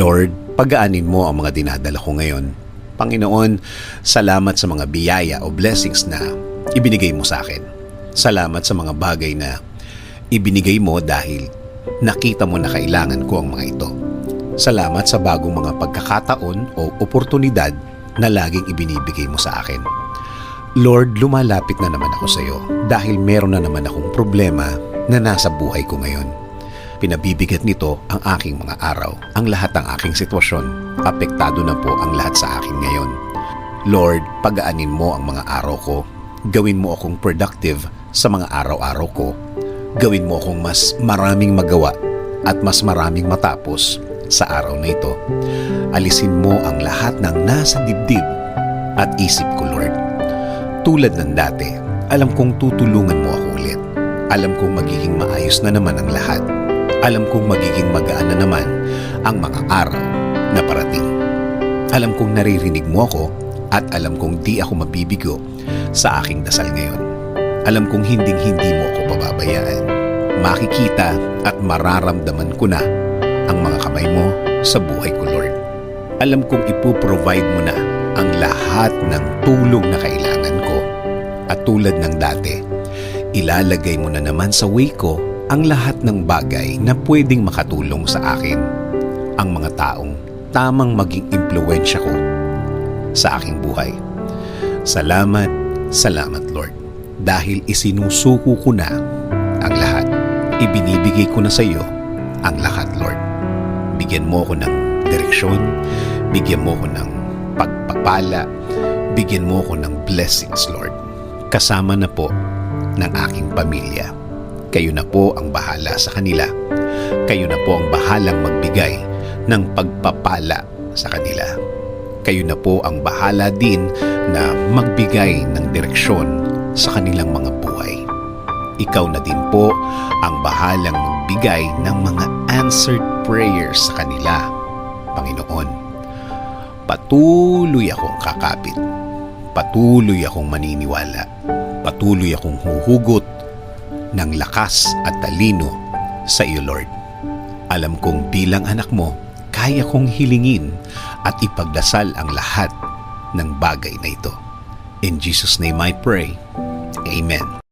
Lord, pagaanin mo ang mga dinadala ko ngayon. Panginoon, salamat sa mga biyaya o blessings na ibinigay mo sa akin. Salamat sa mga bagay na ibinigay mo dahil nakita mo na kailangan ko ang mga ito. Salamat sa bagong mga pagkakataon o oportunidad na laging ibinibigay mo sa akin. Lord, lumalapit na naman ako sa iyo dahil meron na naman akong problema na nasa buhay ko ngayon. Pinabibigat nito ang aking mga araw, ang lahat ng aking sitwasyon. Apektado na po ang lahat sa akin ngayon. Lord, pagaanin mo ang mga araw ko. Gawin mo akong productive sa mga araw-araw ko. Gawin mo akong mas maraming magawa at mas maraming matapos sa araw na ito. Alisin mo ang lahat ng nasa dibdib at isip ko, Lord. Tulad ng dati, alam kong tutulungan mo ako ulit. Alam kong magiging maayos na naman ang lahat. Alam kong magiging magaan na naman ang mga araw na parating. Alam kong naririnig mo ako at alam kong di ako mabibigo sa aking dasal ngayon. Alam kong hinding-hindi mo ako pababayaan. Makikita at mararamdaman ko na ang mga kamay mo sa buhay ko, Lord. Alam kong ipoprovide mo na ang lahat ng tulong na kailangan ko. At tulad ng dati, ilalagay mo na naman sa way ko ang lahat ng bagay na pwedeng makatulong sa akin. Ang mga taong tamang maging impluwensya ko sa aking buhay. Salamat, salamat Lord. Dahil isinusuko ko na ang lahat. Ibinibigay ko na sa iyo ang lahat, Lord. Bigyan mo ko ng direksyon, bigyan mo ko ng pagpapala, bigyan mo ko ng blessings, Lord. Kasama na po ng aking pamilya. Kayo na po ang bahala sa kanila. Kayo na po ang bahalang magbigay ng pagpapala sa kanila. Kayo na po ang bahala din na magbigay ng direksyon sa kanilang mga buhay. Ikaw na din po ang bahalang magbigay ng mga answered prayers sa kanila. Panginoon, patuloy akong kakapit. Patuloy akong maniniwala. Patuloy akong huhugot ng lakas at talino sa iyo, Lord. Alam kong bilang anak mo, kaya kong hilingin at ipagdasal ang lahat ng bagay na ito. In Jesus' name I pray. Amen.